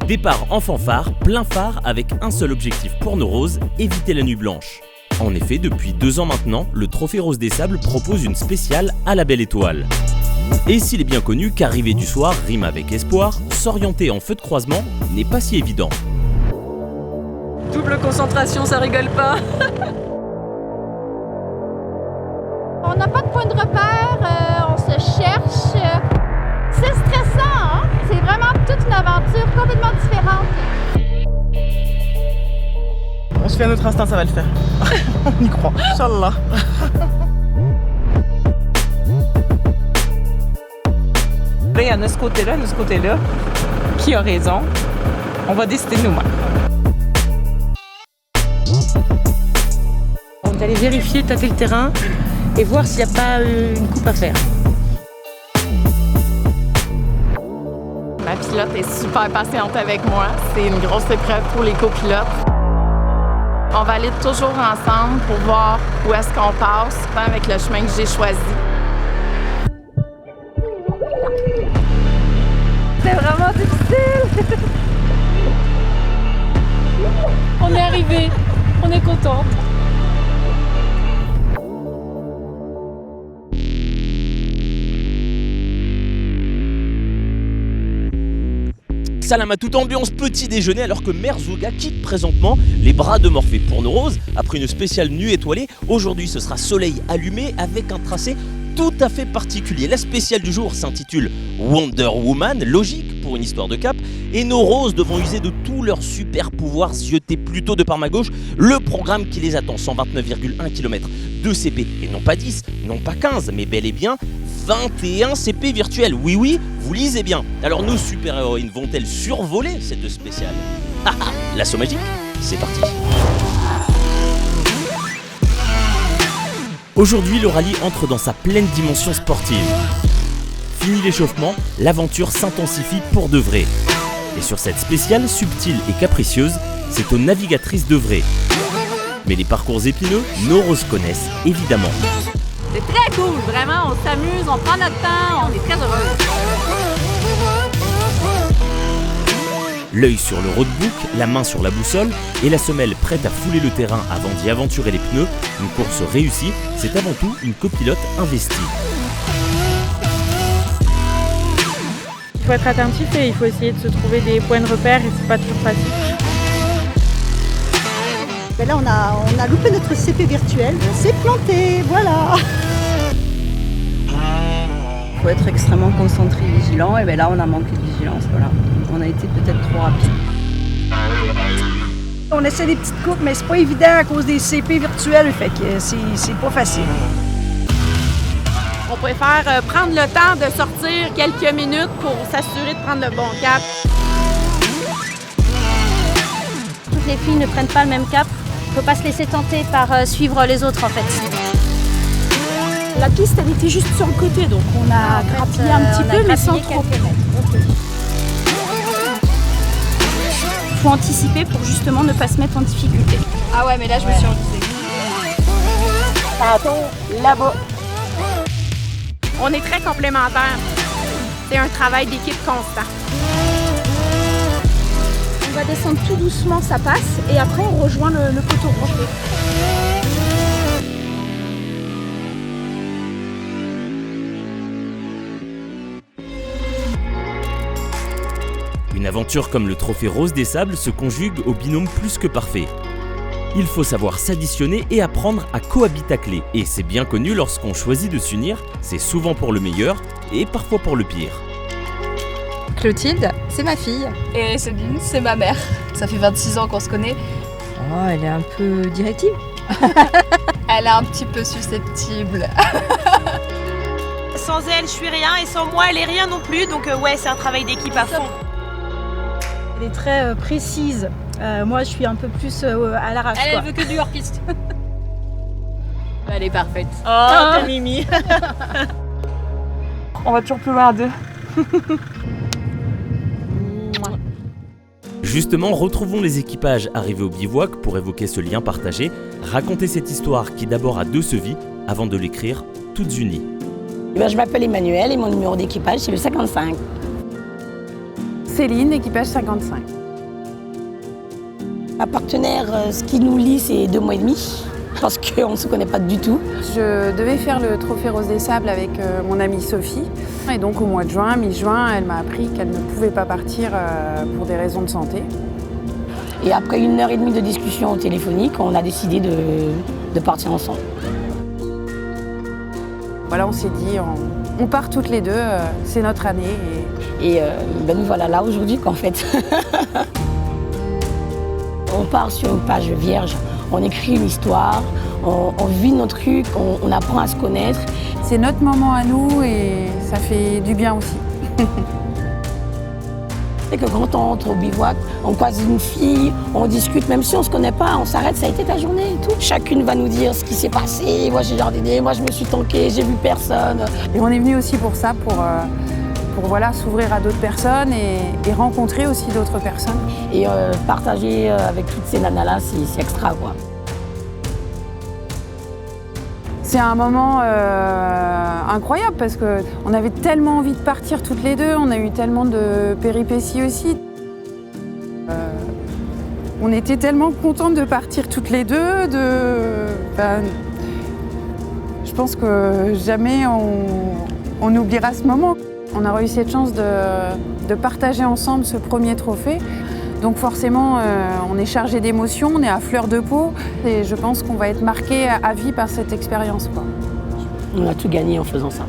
Départ en fanfare, plein phare, avec un seul objectif pour nos roses, éviter la nuit blanche. En effet, depuis 2 ans maintenant, le Trophée Rose des Sables propose une spéciale à la belle étoile. Et s'il est bien connu qu'arriver du soir rime avec espoir, s'orienter en feu de croisement n'est pas si évident. Double concentration, ça rigole pas. On n'a pas de point de repère, on se cherche. C'est stressant, hein? C'est vraiment toute une aventure complètement différente. On se fait à notre instinct, ça va le faire. On y croit, Inch'Allah. Là, il y en a ce côté-là. Qui a raison? On va décider nous-mêmes. On est allé vérifier, tâter le terrain et voir s'il n'y a pas une coupe à faire. Ma pilote est super patiente avec moi. C'est une grosse épreuve pour les copilotes. On valide toujours ensemble pour voir où est-ce qu'on passe, avec le chemin que j'ai choisi. C'est vraiment difficile! On est arrivé, on est contente. Salam à toute ambiance petit déjeuner alors que Merzouga quitte présentement les bras de Morphée pour nos roses. Après une spéciale nuit étoilée, aujourd'hui ce sera soleil allumé avec un tracé tout à fait particulier. La spéciale du jour s'intitule Wonder Woman, logique pour une histoire de cap, et nos roses devront user de tous leurs super pouvoirs ziotés plutôt de par ma gauche. Le programme qui les attend, 129,1 km de CP, et non pas 10, non pas 15, mais bel et bien 21 CP virtuels. Oui, vous lisez bien. Alors nos super-héroïnes vont-elles survoler cette spéciale? L'assaut magique, c'est parti. Aujourd'hui, le rallye entre dans sa pleine dimension sportive. Fini l'échauffement, l'aventure s'intensifie pour de vrai. Et sur cette spéciale subtile et capricieuse, c'est aux navigatrices d'œuvrer. Mais les parcours épineux, nos roses connaissent évidemment. C'est très cool, vraiment, on s'amuse, on prend notre temps, on est très heureux. L'œil sur le roadbook, la main sur la boussole et la semelle prête à fouler le terrain avant d'y aventurer les pneus, une course réussie, c'est avant tout une copilote investie. Il faut être attentif et il faut essayer de se trouver des points de repère et c'est pas toujours facile. Ben là, on a loupé notre CP virtuel, on s'est planté, voilà. Il faut être extrêmement concentré et vigilant, et bien là on a manqué de vigilance, voilà. On a été peut-être trop rapide. On essaie des petites coupes, mais c'est pas évident à cause des CP virtuels, fait que c'est pas facile. On préfère prendre le temps de sortir quelques minutes pour s'assurer de prendre le bon cap. Toutes les filles ne prennent pas le même cap. Il ne faut pas se laisser tenter par suivre les autres en fait. La piste, elle était juste sur le côté, donc on a grappillé un petit peu, mais sans trop. Il faut anticiper pour justement ne pas se mettre en difficulté. Ah ouais, mais là je me suis enlisée. Attends, là-bas. On est très complémentaires. C'est un travail d'équipe constant. On va descendre tout doucement, ça passe, et après on rejoint le poteau rouge. Une aventure comme le Trophée Rose des Sables se conjugue au binôme plus que parfait. Il faut savoir s'additionner et apprendre à cohabitacler. Et c'est bien connu, lorsqu'on choisit de s'unir, c'est souvent pour le meilleur et parfois pour le pire. Clotilde, c'est ma fille. Et Céline, c'est ma mère. Ça fait 26 ans qu'on se connaît. Oh, elle est un peu directive. Elle est un petit peu susceptible. Sans elle, je suis rien, et sans moi, elle est rien non plus. Donc ouais, c'est un travail d'équipe à fond. Elle est très précise. Moi, je suis un peu plus à l'arrache. Elle veut que du hors-piste. Elle est parfaite. Oh, t'es Mimi. On va toujours plus loin à deux. Justement, retrouvons les équipages arrivés au bivouac pour évoquer ce lien partagé, raconter cette histoire qui d'abord a 2 se vit avant de l'écrire toutes unies. Je m'appelle Emmanuel et mon numéro d'équipage c'est le 55. Céline, équipage 55. Un partenaire, ce qui nous lie, c'est 2 mois et demi, parce qu'on ne se connaît pas du tout. Je devais faire le Trophée Rose des Sables avec mon amie Sophie. Et donc au mois de juin, mi-juin, elle m'a appris qu'elle ne pouvait pas partir pour des raisons de santé. Et après 1h30 de discussion téléphonique, on a décidé de partir ensemble. Voilà, on s'est dit, on part toutes les deux, c'est notre année. Et nous voilà là aujourd'hui qu'en fait. On part sur une page vierge, on écrit une histoire, on vit nos trucs, on apprend à se connaître. C'est notre moment à nous et ça fait du bien aussi. Et que quand on rentre au bivouac, on croise une fille, on discute, même si on ne se connaît pas, on s'arrête, ça a été ta journée et tout. Chacune va nous dire ce qui s'est passé, moi j'ai jardinné, moi je me suis tankée, j'ai vu personne. Et on est venu aussi pour ça, pour voilà, s'ouvrir à d'autres personnes et rencontrer aussi d'autres personnes. Et partager avec toutes ces nanas-là, c'est extra quoi. C'est un moment incroyable parce qu'on avait tellement envie de partir toutes les deux, on a eu tellement de péripéties aussi. On était tellement contentes de partir toutes les deux. Je pense que jamais on oubliera ce moment. On a eu cette chance de partager ensemble ce premier trophée. Donc forcément, on est chargé d'émotions, on est à fleur de peau et je pense qu'on va être marqué à vie par cette expérience, quoi. On a tout gagné en faisant ça.